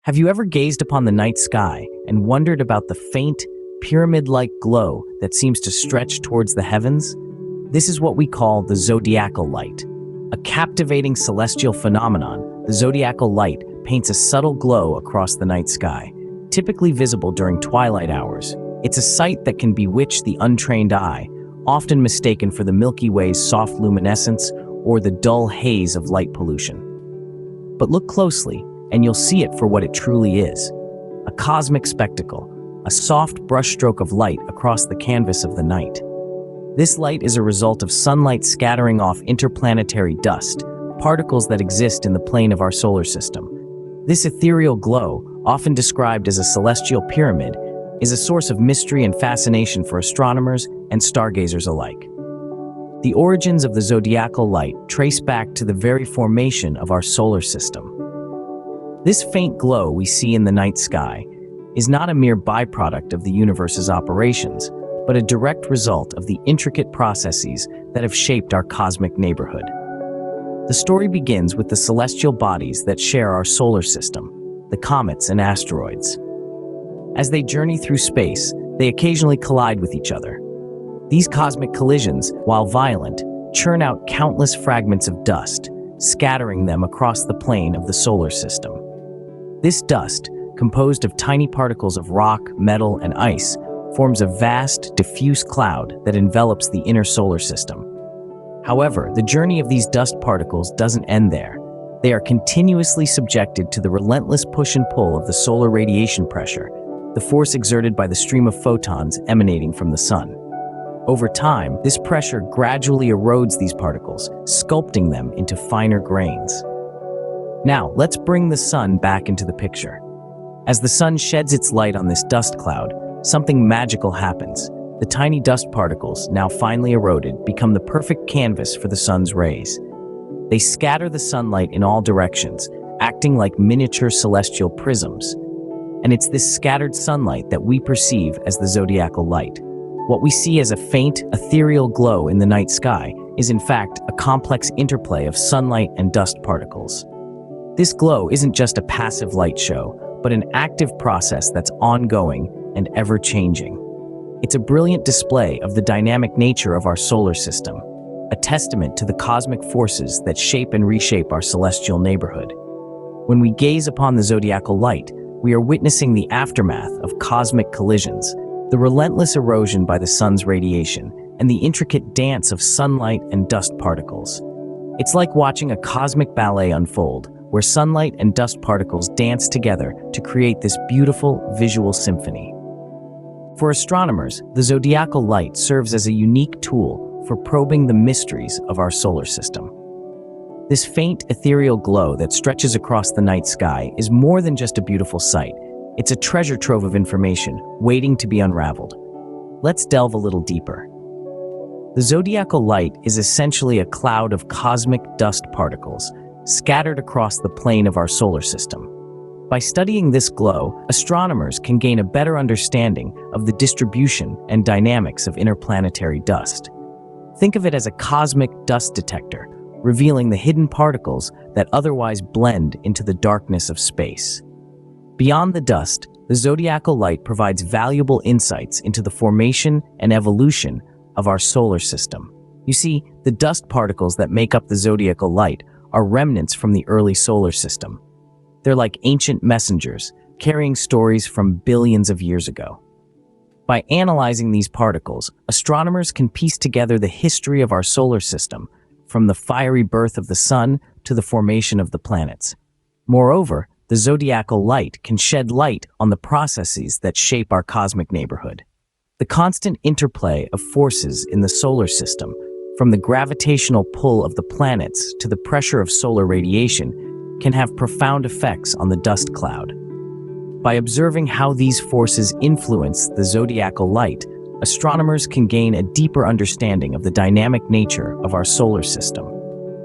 Have you ever gazed upon the night sky and wondered about the faint, pyramid-like glow that seems to stretch towards the heavens? This is what we call the zodiacal light. A captivating celestial phenomenon, the zodiacal light paints a subtle glow across the night sky, typically visible during twilight hours. It's a sight that can bewitch the untrained eye, often mistaken for the Milky Way's soft luminescence or the dull haze of light pollution. But look closely, and you'll see it for what it truly is: a cosmic spectacle, a soft brushstroke of light across the canvas of the night. This light is a result of sunlight scattering off interplanetary dust, particles that exist in the plane of our solar system. This ethereal glow, often described as a celestial pyramid, is a source of mystery and fascination for astronomers and stargazers alike. The origins of the zodiacal light trace back to the very formation of our solar system. This faint glow we see in the night sky is not a mere byproduct of the universe's operations, but a direct result of the intricate processes that have shaped our cosmic neighborhood. The story begins with the celestial bodies that share our solar system, the comets and asteroids. As they journey through space, they occasionally collide with each other. These cosmic collisions, while violent, churn out countless fragments of dust, scattering them across the plane of the solar system. This dust, composed of tiny particles of rock, metal, and ice, forms a vast, diffuse cloud that envelops the inner solar system. However, the journey of these dust particles doesn't end there. They are continuously subjected to the relentless push and pull of the solar radiation pressure, the force exerted by the stream of photons emanating from the sun. Over time, this pressure gradually erodes these particles, sculpting them into finer grains. Now, let's bring the sun back into the picture. As the sun sheds its light on this dust cloud, something magical happens. The tiny dust particles, now finely eroded, become the perfect canvas for the sun's rays. They scatter the sunlight in all directions, acting like miniature celestial prisms. And it's this scattered sunlight that we perceive as the zodiacal light. What we see as a faint, ethereal glow in the night sky is in fact a complex interplay of sunlight and dust particles. This glow isn't just a passive light show, but an active process that's ongoing and ever-changing. It's a brilliant display of the dynamic nature of our solar system, a testament to the cosmic forces that shape and reshape our celestial neighborhood. When we gaze upon the zodiacal light, we are witnessing the aftermath of cosmic collisions, the relentless erosion by the sun's radiation, and the intricate dance of sunlight and dust particles. It's like watching a cosmic ballet unfold, where sunlight and dust particles dance together to create this beautiful visual symphony. For astronomers, the zodiacal light serves as a unique tool for probing the mysteries of our solar system. This faint, ethereal glow that stretches across the night sky is more than just a beautiful sight. It's a treasure trove of information waiting to be unraveled. Let's delve a little deeper. The zodiacal light is essentially a cloud of cosmic dust particles scattered across the plane of our solar system. By studying this glow, astronomers can gain a better understanding of the distribution and dynamics of interplanetary dust. Think of it as a cosmic dust detector, revealing the hidden particles that otherwise blend into the darkness of space. Beyond the dust, the zodiacal light provides valuable insights into the formation and evolution of our solar system. You see, the dust particles that make up the zodiacal light are remnants from the early solar system. They're like ancient messengers, carrying stories from billions of years ago. By analyzing these particles, astronomers can piece together the history of our solar system, from the fiery birth of the sun to the formation of the planets. Moreover, the zodiacal light can shed light on the processes that shape our cosmic neighborhood. The constant interplay of forces in the solar system, from the gravitational pull of the planets to the pressure of solar radiation, can have profound effects on the dust cloud. By observing how these forces influence the zodiacal light, astronomers can gain a deeper understanding of the dynamic nature of our solar system.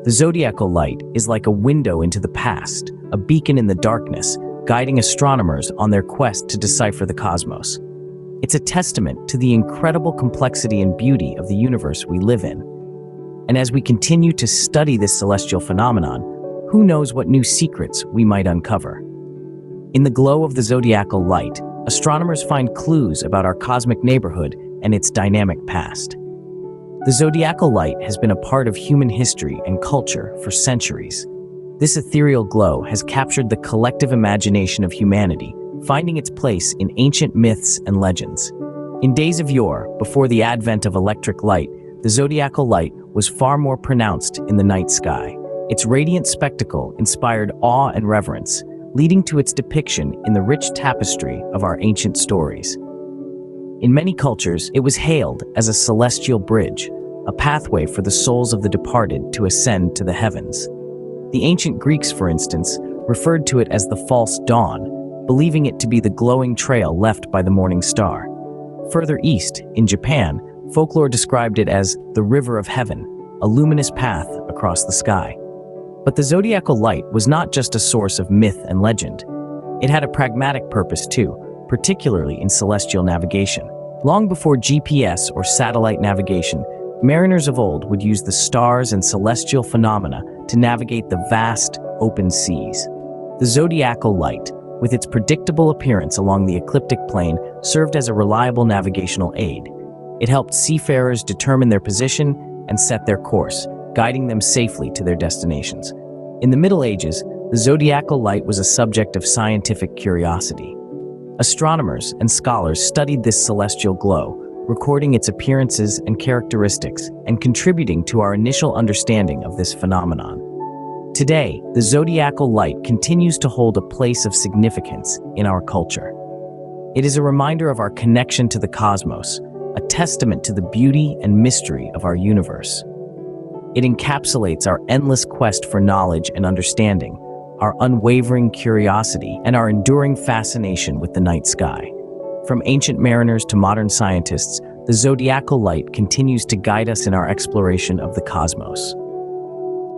The zodiacal light is like a window into the past, a beacon in the darkness, guiding astronomers on their quest to decipher the cosmos. It's a testament to the incredible complexity and beauty of the universe we live in. And as we continue to study this celestial phenomenon, who knows what new secrets we might uncover. In the glow of the zodiacal light, astronomers find clues about our cosmic neighborhood and its dynamic past. The zodiacal light has been a part of human history and culture for centuries. This ethereal glow has captured the collective imagination of humanity, finding its place in ancient myths and legends. In days of yore, before the advent of electric light, the zodiacal light was far more pronounced in the night sky. Its radiant spectacle inspired awe and reverence, leading to its depiction in the rich tapestry of our ancient stories. In many cultures, it was hailed as a celestial bridge, a pathway for the souls of the departed to ascend to the heavens. The ancient Greeks, for instance, referred to it as the false dawn, believing it to be the glowing trail left by the morning star. Further east, in Japan, folklore described it as the river of heaven, a luminous path across the sky. But the zodiacal light was not just a source of myth and legend. It had a pragmatic purpose too, particularly in celestial navigation. Long before GPS or satellite navigation, mariners of old would use the stars and celestial phenomena to navigate the vast, open seas. The zodiacal light, with its predictable appearance along the ecliptic plane, served as a reliable navigational aid. It helped seafarers determine their position and set their course, guiding them safely to their destinations. In the Middle Ages, the zodiacal light was a subject of scientific curiosity. Astronomers and scholars studied this celestial glow, recording its appearances and characteristics, and contributing to our initial understanding of this phenomenon. Today, the zodiacal light continues to hold a place of significance in our culture. It is a reminder of our connection to the cosmos, a testament to the beauty and mystery of our universe. It encapsulates our endless quest for knowledge and understanding, our unwavering curiosity, and our enduring fascination with the night sky. From ancient mariners to modern scientists, the zodiacal light continues to guide us in our exploration of the cosmos.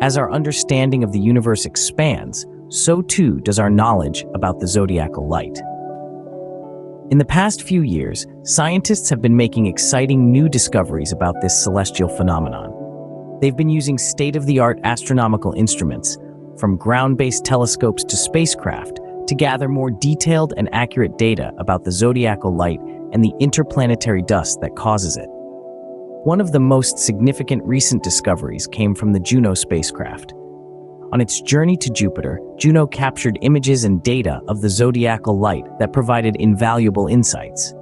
As our understanding of the universe expands, so too does our knowledge about the zodiacal light. In the past few years, scientists have been making exciting new discoveries about this celestial phenomenon. They've been using state-of-the-art astronomical instruments, from ground-based telescopes to spacecraft, to gather more detailed and accurate data about the zodiacal light and the interplanetary dust that causes it. One of the most significant recent discoveries came from the Juno spacecraft. On its journey to Jupiter, Juno captured images and data of the zodiacal light that provided invaluable insights.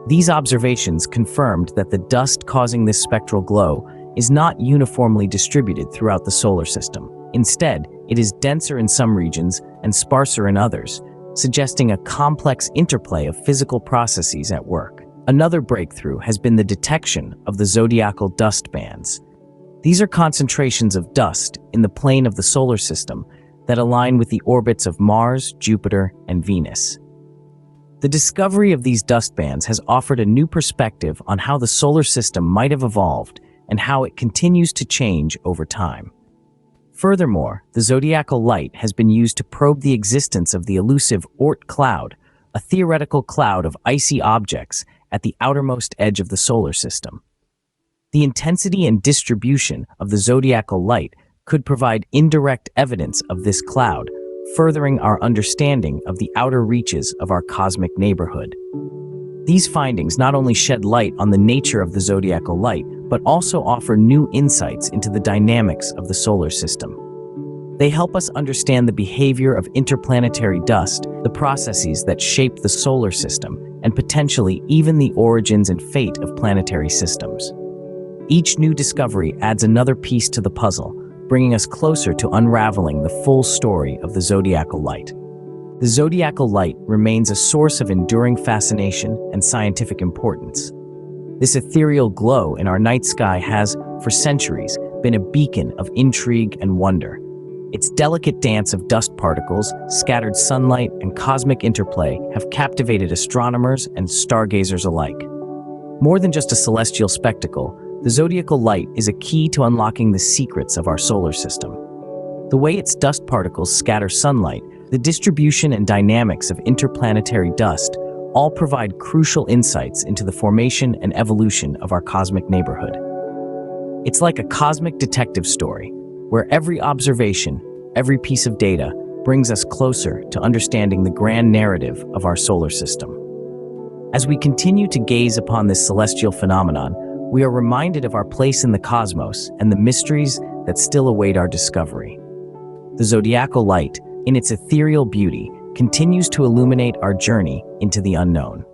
These observations confirmed that the dust causing this spectral glow is not uniformly distributed throughout the solar system. Instead, it is denser in some regions and sparser in others, suggesting a complex interplay of physical processes at work. Another breakthrough has been the detection of the zodiacal dust bands. These are concentrations of dust in the plane of the solar system that align with the orbits of Mars, Jupiter, and Venus. The discovery of these dust bands has offered a new perspective on how the solar system might have evolved and how it continues to change over time. Furthermore, the zodiacal light has been used to probe the existence of the elusive Oort cloud, a theoretical cloud of icy objects at the outermost edge of the solar system. The intensity and distribution of the zodiacal light could provide indirect evidence of this cloud, furthering our understanding of the outer reaches of our cosmic neighborhood. These findings not only shed light on the nature of the zodiacal light, but also offer new insights into the dynamics of the solar system. They help us understand the behavior of interplanetary dust, the processes that shape the solar system, and potentially even the origins and fate of planetary systems. Each new discovery adds another piece to the puzzle, bringing us closer to unraveling the full story of the zodiacal light. The zodiacal light remains a source of enduring fascination and scientific importance. This ethereal glow in our night sky has, for centuries, been a beacon of intrigue and wonder. Its delicate dance of dust particles, scattered sunlight, and cosmic interplay have captivated astronomers and stargazers alike. More than just a celestial spectacle, the zodiacal light is a key to unlocking the secrets of our solar system. The way its dust particles scatter sunlight, the distribution and dynamics of interplanetary dust, all provide crucial insights into the formation and evolution of our cosmic neighborhood. It's like a cosmic detective story, where every observation, every piece of data, brings us closer to understanding the grand narrative of our solar system. As we continue to gaze upon this celestial phenomenon, we are reminded of our place in the cosmos and the mysteries that still await our discovery. The zodiacal light, in its ethereal beauty, continues to illuminate our journey into the unknown.